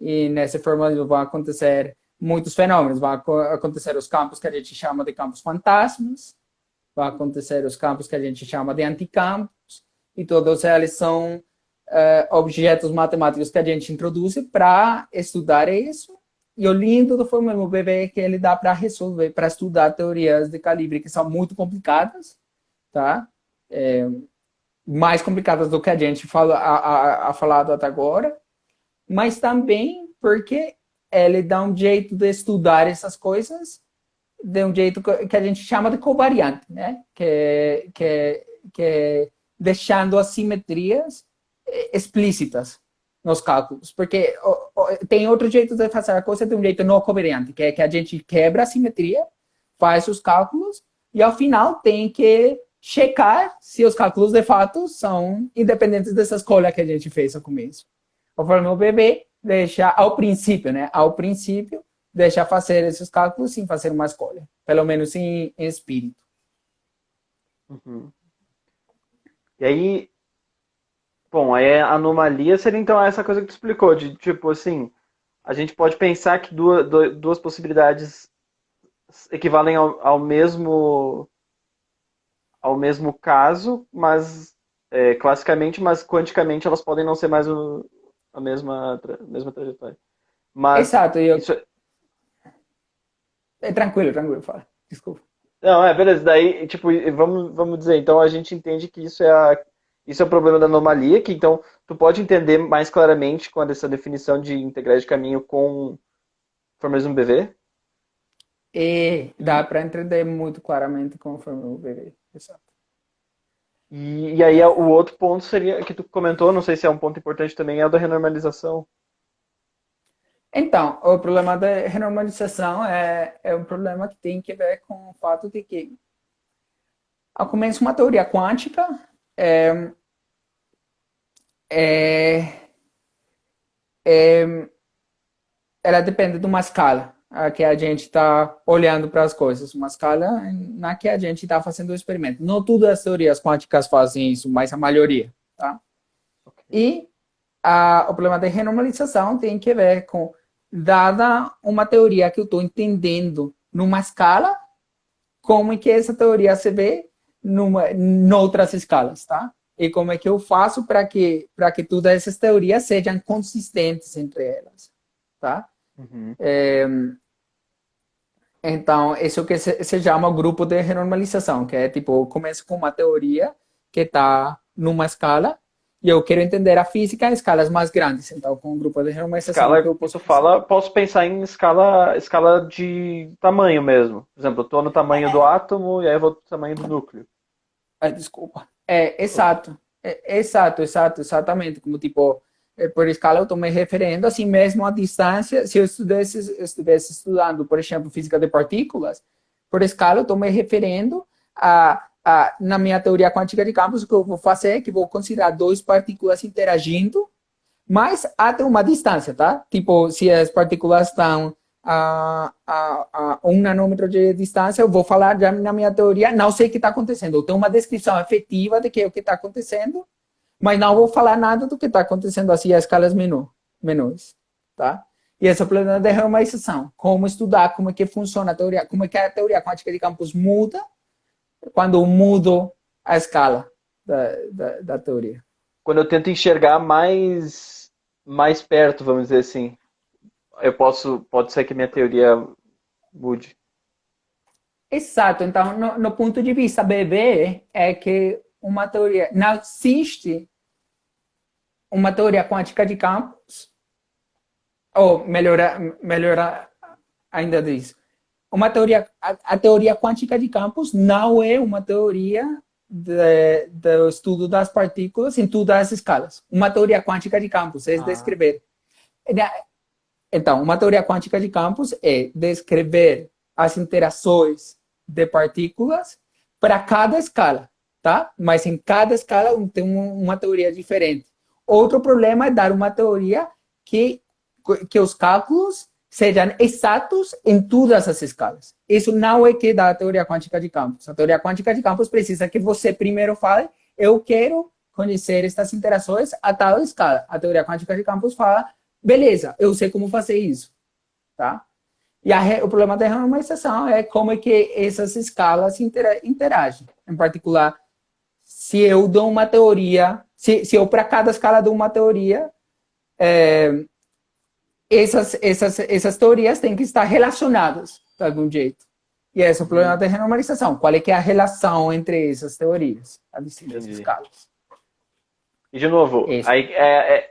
E nesse formalismo vão acontecer muitos fenômenos. Vão acontecer os campos que a gente chama de campos fantasmas, vão acontecer os campos que a gente chama de anticampos, e todos eles são objetos matemáticos que a gente introduz para estudar isso. E o lindo do formalismo VV é que ele dá para resolver, para estudar teorias de calibre que são muito complicadas, tá? Mais complicadas do que a gente falado até agora, mas também porque ele dá um jeito de estudar essas coisas de um jeito que a gente chama de covariante, né? Que é deixando as simetrias explícitas nos cálculos, porque tem outro jeito de fazer a coisa de um jeito não covariante, que é que a gente quebra a simetria, faz os cálculos e ao final tem que checar se os cálculos de fato são independentes dessa escolha que a gente fez no começo. O formalismo VB deixa ao princípio, né? Ao princípio deixa fazer esses cálculos sem fazer uma escolha, pelo menos em espírito. Uhum. E aí, bom, aí a anomalia seria então essa coisa que tu explicou, de tipo assim, a gente pode pensar que duas possibilidades equivalem ao mesmo caso, mas classicamente, mas quanticamente elas podem não ser mais mesma trajetória. Mas Exato, isso tranquilo, tranquilo, fala, desculpa. não, beleza, daí tipo, vamos dizer, então a gente entende que isso é o problema da anomalia, que então tu pode entender mais claramente quando essa definição de integrais de caminho com formalismo BV. E dá E, para entender muito claramente conforme o bebê. Exato. e aí o outro ponto seria que tu comentou, não sei se é um ponto importante também, é o da renormalização. Então, o problema da renormalização é um problema que tem que ver com o fato de que, ao começo, uma teoria quântica é, é, ela depende de uma escala a que a gente está olhando para as coisas, uma escala na que a gente está fazendo o experimento. Não todas as teorias quânticas fazem isso, mas a maioria, tá? Ok. E o problema da renormalização tem que ver com, dada uma teoria que eu estou entendendo numa escala, como é que essa teoria se vê em outras escalas, tá? E como é que eu faço para que todas essas teorias sejam consistentes entre elas, tá? Uhum. Então, isso é o que se chama grupo de renormalização, que é tipo, eu começo com uma teoria que está numa escala e eu quero entender a física em escalas mais grandes. Então, com o grupo de renormalização, o Escala que eu que tu posso fazer? fala, posso pensar em escala de tamanho mesmo. Por exemplo, eu estou no tamanho do átomo e aí eu vou pro tamanho do núcleo. Desculpa. Exato. Exatamente. Como tipo, por escala eu estou me referindo assim mesmo à distância. Se eu estivesse estudando, por exemplo, física de partículas, por escala eu estou me referindo na minha teoria quântica de campos, o que eu vou fazer é que vou considerar duas partículas interagindo, mas até uma distância, tá? Tipo, se as partículas estão a 1 nanômetro de distância, eu vou falar já na minha teoria, não sei o que está acontecendo. Eu tenho uma descrição efetiva de que é o que está acontecendo, mas não vou falar nada do que está acontecendo assim a escalas menores, tá? E esse é o problema da renormalização. Como estudar, como é que funciona a teoria, como é que a teoria quântica de campos muda quando eu mudo a escala da teoria. Quando eu tento enxergar mais perto, vamos dizer assim, pode ser que minha teoria mude. Exato. Então, no ponto de vista BB, é que uma teoria, não existe uma teoria quântica de campos, ou melhor ainda disso, a teoria quântica de campos não é uma teoria do estudo das partículas em todas as escalas. Uma teoria quântica de campos é Ah, descrever. Então, uma teoria quântica de campos é descrever as interações de partículas para cada escala, tá? Mas em cada escala tem uma teoria diferente. Outro problema é dar uma teoria que os cálculos sejam exatos em todas as escalas. Isso não é que dá a teoria quântica de campos. A teoria quântica de campos precisa que você primeiro fale, eu quero conhecer estas interações a tal escala. A teoria quântica de campos fala, beleza, eu sei como fazer isso, tá? E o problema da renormalização é como é que essas escalas interagem. Em particular, se eu dou uma teoria, se eu para cada escala dou uma teoria, essas teorias têm que estar relacionadas de algum jeito. E esse é o problema uhum, da renormalização. Qual é que é a relação entre essas teorias, as distintas entendi. escalas? E de novo, Esse. aí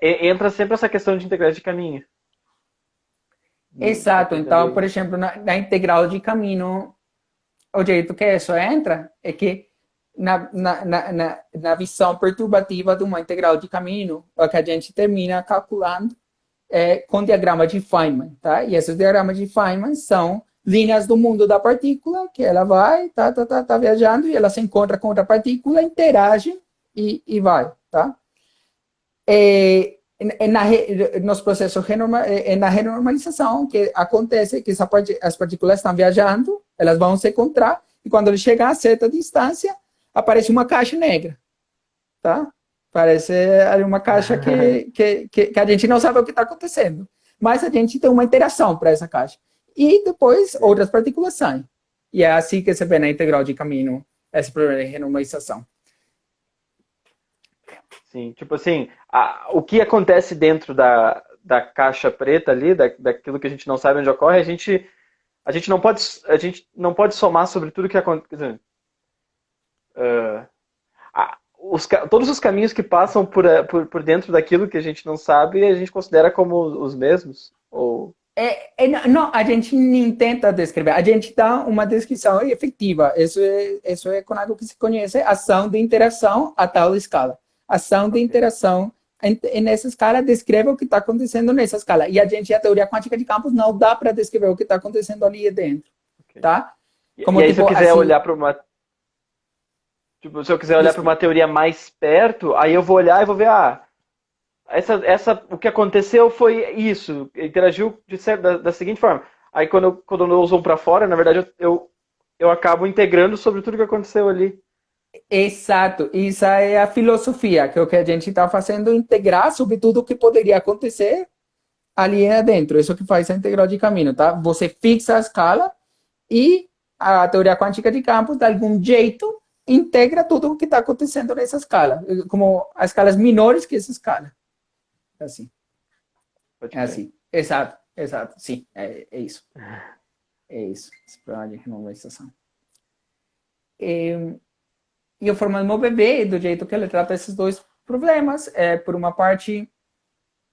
entra sempre essa questão de integrais de caminho. Só Exato. para entender Então, por isso. exemplo, na integral de caminho, o jeito que isso entra é que na visão perturbativa de uma integral de caminho, o que a gente termina calculando é com diagrama de Feynman, tá? E esses diagramas de Feynman são linhas do mundo da partícula, que ela vai, tá viajando, e ela se encontra com outra partícula, interage e vai, tá? nos processos na renormalização, que acontece que as partículas estão viajando, elas vão se encontrar, e quando ele chega a certa distância, aparece uma caixa negra, tá? Parece ali uma caixa que a gente não sabe o que está acontecendo, mas a gente tem uma interação para essa caixa. E depois outras partículas saem. E é assim que se vê na integral de caminho esse problema de renormalização. Sim, tipo assim, o que acontece dentro da caixa preta ali, daquilo que a gente não sabe onde ocorre, a gente não pode somar sobre tudo que acontece. Todos os caminhos que passam por dentro daquilo que a gente não sabe, a gente considera como os mesmos? Ou... Não, a gente nem tenta descrever, a gente dá uma descrição efetiva. Isso é com algo que se conhece ação de interação a tal escala. Ação de interação nessa escala descreve o que está acontecendo nessa escala. E a teoria quântica de campos não dá para descrever o que está acontecendo ali dentro. Okay. Tá? Como, e aí, se eu quiser olhar para uma... Tipo, se eu quiser olhar para uma teoria mais perto, aí eu vou olhar e vou ver, o que aconteceu foi isso, interagiu da seguinte forma. Aí quando eu uso para fora, na verdade eu acabo integrando sobre tudo que aconteceu ali. Exato, isso é a filosofia, que é o que a gente está fazendo, integrar sobre tudo o que poderia acontecer ali dentro. Isso que faz a integral de caminho, tá? Você fixa a escala e a teoria quântica de campos, de algum jeito, integra tudo o que está acontecendo nessa escala, como as escalas menores que essa escala. Assim. É assim. Exato, sim, é isso. É isso, esse problema de renormalização. E o formalismo BB, do jeito que ele trata esses dois problemas, por uma parte,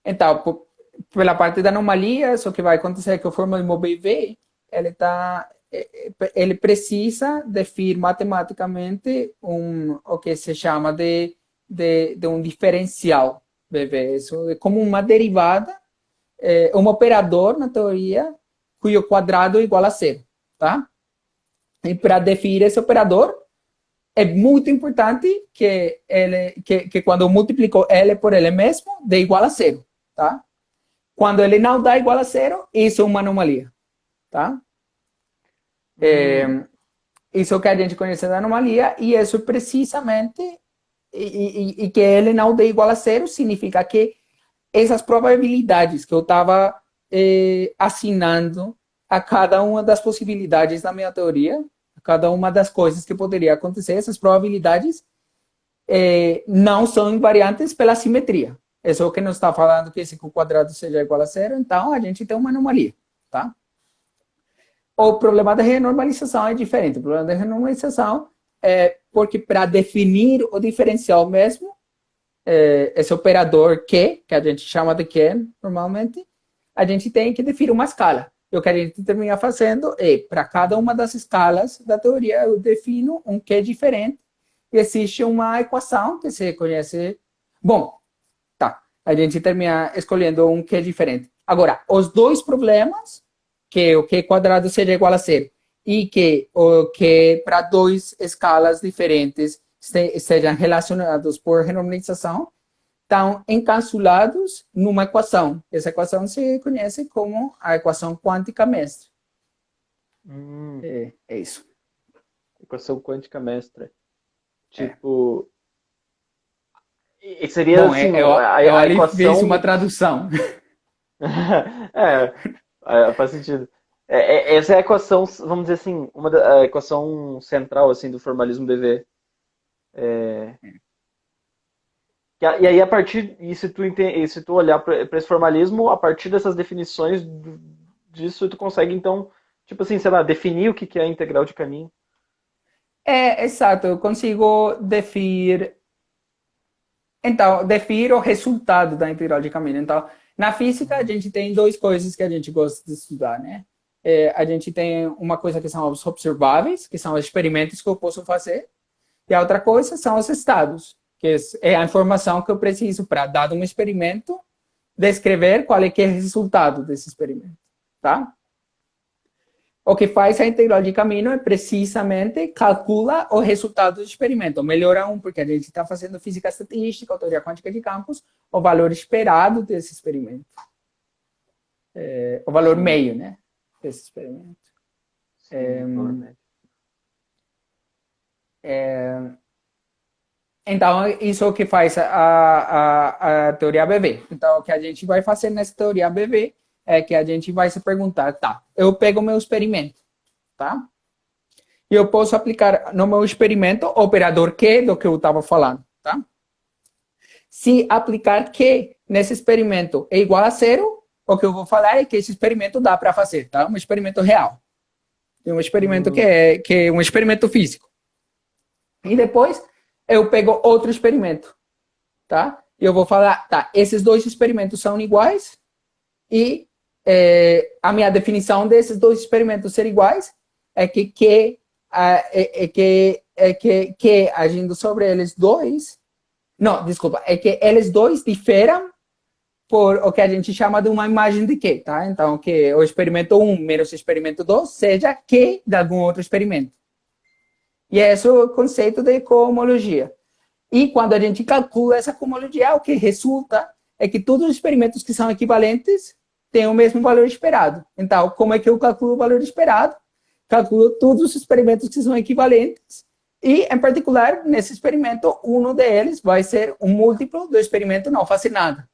então, pela parte da anomalia, só que vai acontecer que o formalismo BB, ele precisa definir matematicamente o que se chama de um diferencial BB. Isso é como uma derivada, um operador, na teoria, cujo quadrado é igual a zero, tá? E para definir esse operador, é muito importante que quando eu multiplico ele por ele mesmo, dê igual a zero, tá? Quando ele não dá igual a zero, isso é uma anomalia, tá? Isso é o que a gente conhece da anomalia, e isso precisamente, e que ele não dê igual a zero, significa que essas probabilidades que eu estava assinando a cada uma das possibilidades da minha teoria, cada uma das coisas que poderia acontecer, essas probabilidades não são invariantes pela simetria. Isso é o que nos está falando, que se o quadrado seja igual a zero, então a gente tem uma anomalia, tá? O problema da renormalização é diferente. O problema da renormalização é porque para definir o diferencial mesmo, esse operador que a gente chama de que normalmente, a gente tem que definir uma escala. E o que a gente termina fazendo para cada uma das escalas da teoria, eu defino um que diferente. E existe uma equação que se conhece. Bom, tá. A gente termina escolhendo um que diferente. Agora, os dois problemas, que o que quadrado seja igual a zero e que o que para duas escalas diferentes sejam relacionados por renormalização, estão encapsulados numa equação. Essa equação se conhece como a equação quântica mestra. É isso. Equação quântica mestra. Tipo... Seria bom, assim, a equação... fez uma tradução. Faz sentido. Essa é a equação, vamos dizer assim, a equação central assim, do formalismo BV. E aí, se tu olhar para esse formalismo, a partir dessas definições disso, tu consegue, então, tipo assim, sei lá, definir o que é a integral de caminho. Exato. Eu consigo definir... Então, definir o resultado da integral de caminho. Então, na física, a gente tem duas coisas que a gente gosta de estudar, né? A gente tem uma coisa que são os observáveis, que são os experimentos que eu posso fazer, e a outra coisa são os estados, que é a informação que eu preciso para, dado um experimento, descrever qual é que é o resultado desse experimento, tá? O que faz a integral de caminho é precisamente calcula o resultado do experimento. Melhora porque a gente está fazendo física estatística, ou teoria quântica de campos, o valor esperado desse experimento. O valor meio, né? Desse experimento. Sim, Então, isso é o que faz a teoria ABV. Então, o que a gente vai fazer nessa teoria ABV é que a gente vai se perguntar, tá, eu pego o meu experimento, tá? E eu posso aplicar no meu experimento o operador Q do que eu estava falando, tá? Se aplicar Q nesse experimento é igual a zero, o que eu vou falar é que esse experimento dá para fazer, tá? Um experimento real. Um experimento que é um experimento físico. E depois eu pego outro experimento, tá? E eu vou falar, tá, esses dois experimentos são iguais e a minha definição desses dois experimentos ser iguais é que agindo sobre eles dois, não, desculpa, é que eles dois diferam por o que a gente chama de uma imagem de Q, tá? Então, que o experimento 1 menos o experimento 2 seja Q de algum outro experimento. E esse é o conceito de cohomologia. E quando a gente calcula essa cohomologia, o que resulta é que todos os experimentos que são equivalentes têm o mesmo valor esperado. Então, como é que eu calculo o valor esperado? Calculo todos os experimentos que são equivalentes e, em particular, nesse experimento, um deles vai ser um múltiplo do experimento não fazer nada.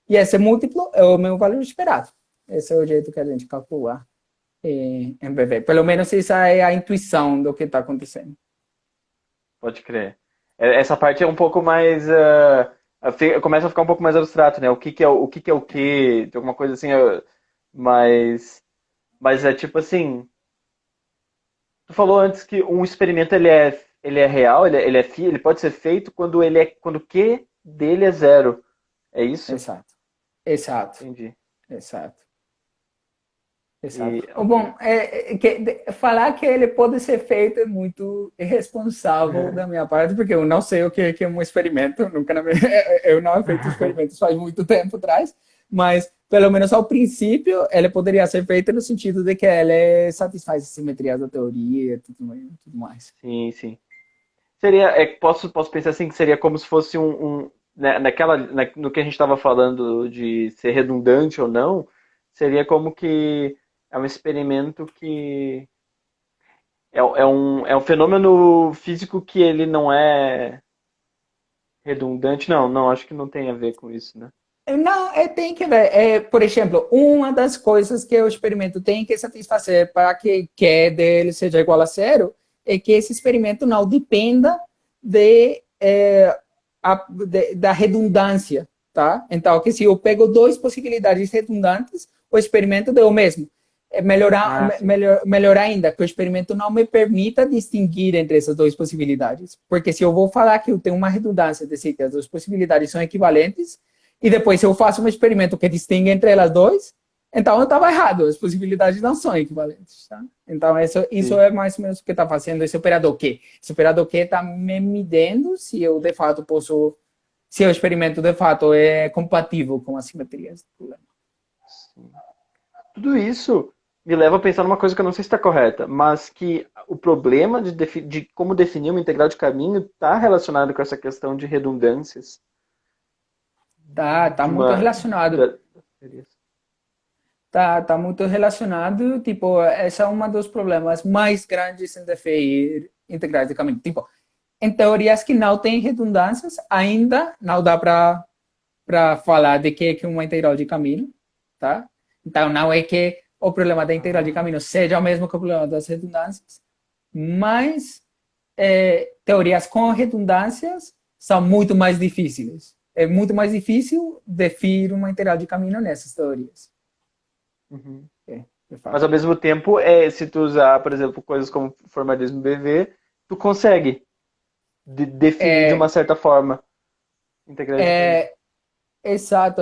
E esse múltiplo é o meu valor esperado. Esse é o jeito que a gente calcula em BV. Pelo menos essa é a intuição do que está acontecendo. pode crer. Essa parte é um pouco mais. Começa a ficar um pouco mais abstrato, né? O que que é o que é o que, de alguma coisa assim, mas, mas é tipo assim. Tu falou antes que um experimento ele é real, ele pode ser feito quando o Q dele é zero. É isso? Exato. Exato. Entendi. Exato. E, Exato. ok. Bom, falar que ele pode ser feito é muito irresponsável da minha parte, porque eu não sei o que é um experimento, nunca eu não he feito experimentos faz muito tempo atrás, mas pelo menos ao princípio ele poderia ser feito no sentido de que ele satisfaz as simetrias da teoria e tudo mais. Sim, sim. Posso pensar assim que seria como se fosse né, no que a gente estava falando de ser redundante ou não, seria como que é um experimento que é um fenômeno físico que ele não é redundante. Não, não, acho que não tem a ver com isso, né? Não, tem que ver. Por exemplo, uma das coisas que o experimento tem que satisfazer para que Q dele seja igual a zero é que esse experimento não dependa da redundância, tá? Então, que se eu pego duas possibilidades redundantes, o experimento deu o mesmo. Melhor ainda, que o experimento não me permita distinguir entre essas duas possibilidades. Porque se eu vou falar que eu tenho uma redundância, dizer que as duas possibilidades são equivalentes, e depois eu faço um experimento que distingue entre elas duas, então eu estava errado, as possibilidades não são equivalentes. Tá? Então isso é mais ou menos o que está fazendo esse operador Q. Esse operador Q está me medindo se eu de fato posso, se o experimento de fato é compatível com as simetrias do problema. Sim. Tudo isso me leva a pensar numa coisa que eu não sei se está correta, mas que o problema de como definir uma integral de caminho está relacionado com essa questão de redundâncias. Tá De muito uma. relacionado. Da- Tá muito relacionado, tipo, esse é um dos problemas mais grandes em definir integrais de caminho. Tipo, em teorias que não têm redundâncias, ainda não dá para falar de que é uma integral de caminho, tá? Então, não é que o problema da integral de caminho seja o mesmo que o problema das redundâncias, mas teorias com redundâncias são muito mais difíceis. É muito mais difícil definir uma integral de caminho nessas teorias. Uhum. De Mas fato. ao mesmo tempo, se tu usar, por exemplo, coisas como formalismo BV, tu consegue definir de uma É, certa forma integrais de caminho. é, exato,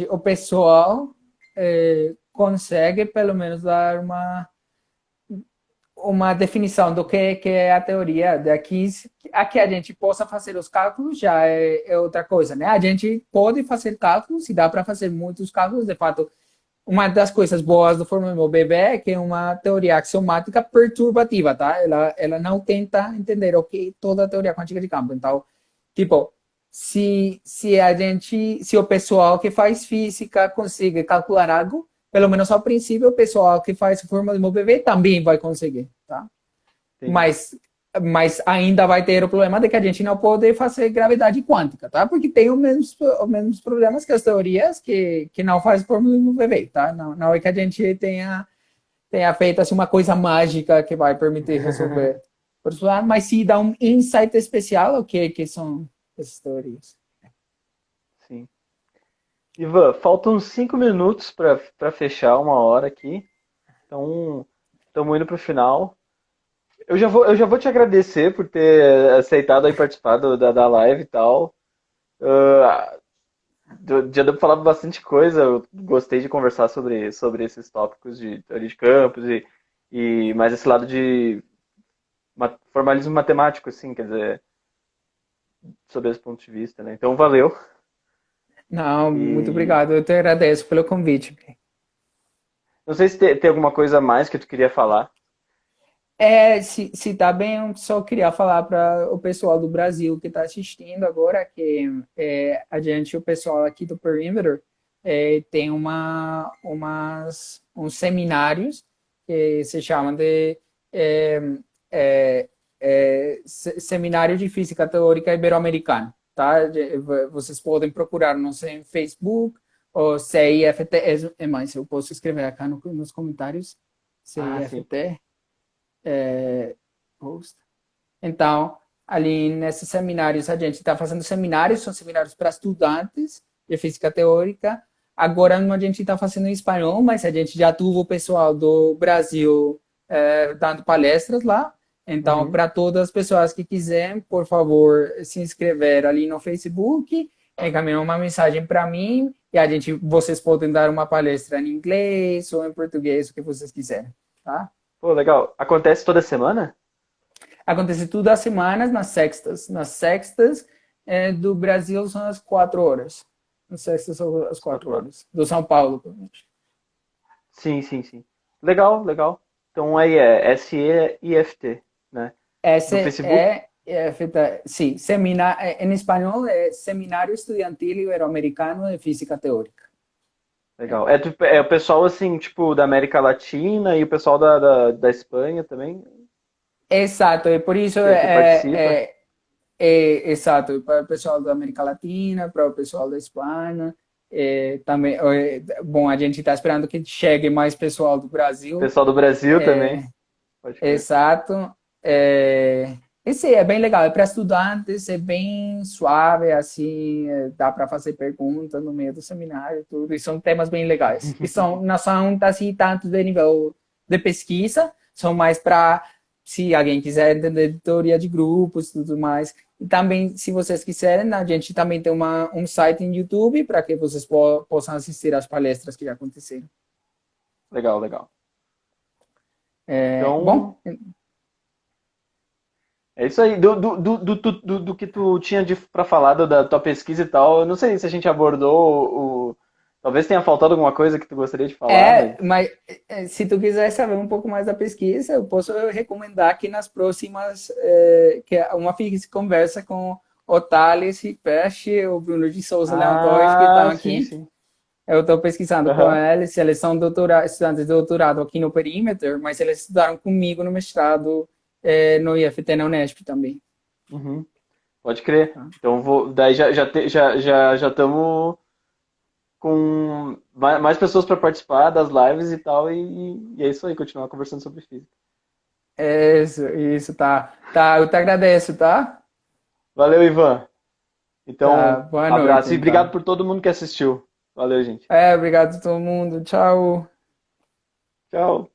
o pessoal consegue pelo menos dar uma definição do que é a teoria. Daqui a que a gente possa fazer os cálculos já é outra coisa, né? A gente pode fazer cálculos e dá para fazer muitos cálculos, de fato. uma das coisas boas do Fórmula MoBB é que é uma teoria axiomática perturbativa, tá? Ela não tenta entender o que toda a teoria quântica de campo. Então, tipo, se o pessoal que faz física consegue calcular algo, pelo menos ao princípio, o pessoal que faz Fórmula MoBB também vai conseguir, tá? Entendi. Mas ainda vai ter o problema de que a gente não pode fazer gravidade quântica, tá? Porque tem os mesmos problemas que as teorias que não faz fórmula no bebê, tá? Não, não é que a gente tenha feito assim, uma coisa mágica que vai permitir resolver os problemas, mas sim dá um insight especial o que são essas teorias. Sim. Ivan, faltam 5 minutos para fechar 1 hora aqui. Então, estamos indo para o final. Eu já vou te agradecer por ter aceitado aí participar da live e tal. Ah, já deu para falar bastante coisa. Eu gostei de conversar sobre esses tópicos de teoria de campos e mais esse lado de formalismo matemático, assim, quer dizer, sobre esse ponto de vista, né? Então, valeu. Não, muito E obrigado. Eu te agradeço pelo convite. não sei se tem alguma coisa a mais que tu queria falar. Se tá bem, eu só queria falar para o pessoal do Brasil que está assistindo agora que a gente, o pessoal aqui do Perimeter, tem uns seminários que se chamam de é, Seminário de Física Teórica Ibero-Americano, tá? Vocês podem procurar no Facebook ou CIFT, é mais, eu posso escrever acá nos comentários, Ah, sim. CIFT, host. Então, ali nesses seminários, a gente está fazendo seminários, são seminários para estudantes de física teórica. Agora a gente está fazendo em espanhol, mas a gente já teve o pessoal do Brasil dando palestras lá. Então, Uhum. para todas as pessoas que quiserem, por favor, se inscrever ali no Facebook, encaminhar uma mensagem para mim e vocês podem dar uma palestra em inglês ou em português, o que vocês quiserem, tá? Pô, legal. Acontece toda semana? Acontece tudo às semanas, nas sextas. Nas sextas do Brasil são as 4 horas. Nas sextas são as Às quatro 4 horas. horas. Do São Paulo, provavelmente. Sim, sim, sim. Legal, legal. Então aí é SEIFT, né? Essa No Facebook? sim, em espanhol é Seminário Estudiantil Ibero-Americano de Física Teórica. Legal. É o pessoal assim, tipo, da América Latina e o pessoal da Espanha também Exato, e por isso que participa. exato, para o pessoal da América Latina, para o pessoal da Espanha, também, bom, a gente está esperando que chegue mais pessoal do Brasil. Pessoal do Brasil também, pode crer. Exato. Esse é bem legal, é para estudantes, é bem suave, assim, dá para fazer perguntas no meio do seminário, e tudo, e são temas bem legais. Não são assim, tanto de nível de pesquisa, são mais para, se alguém quiser entender de teoria de grupos e tudo mais. E também, se vocês quiserem, a gente também tem um site em YouTube para que vocês possam assistir às palestras que já aconteceram. Legal, legal. Bom, Então, é isso aí. Do que tu tinha pra falar da tua pesquisa e tal, eu não sei se a gente abordou talvez tenha faltado alguma coisa que tu gostaria de falar, mas Mas se tu quiser saber um pouco mais da pesquisa, eu posso recomendar que nas próximas, que é uma conversa com o Thales Ripeste, o Bruno de Souza Leão 2, que estão ah, sim, aqui. sim. Eu estou pesquisando com Aham. eles são estudantes de doutorado aqui no Perimeter, mas eles estudaram comigo no mestrado no IFT na Unesp também. Uhum. Pode crer. Tá? Então daí já estamos com mais pessoas para participar das lives e tal, e é isso aí, continuar conversando sobre física. Isso, tá. Tá, eu te agradeço, tá? Valeu, Ivan. Tá, Então, boa noite, abraço e obrigado então. por todo mundo que assistiu. Valeu, gente. Obrigado a todo mundo. Tchau. Tchau.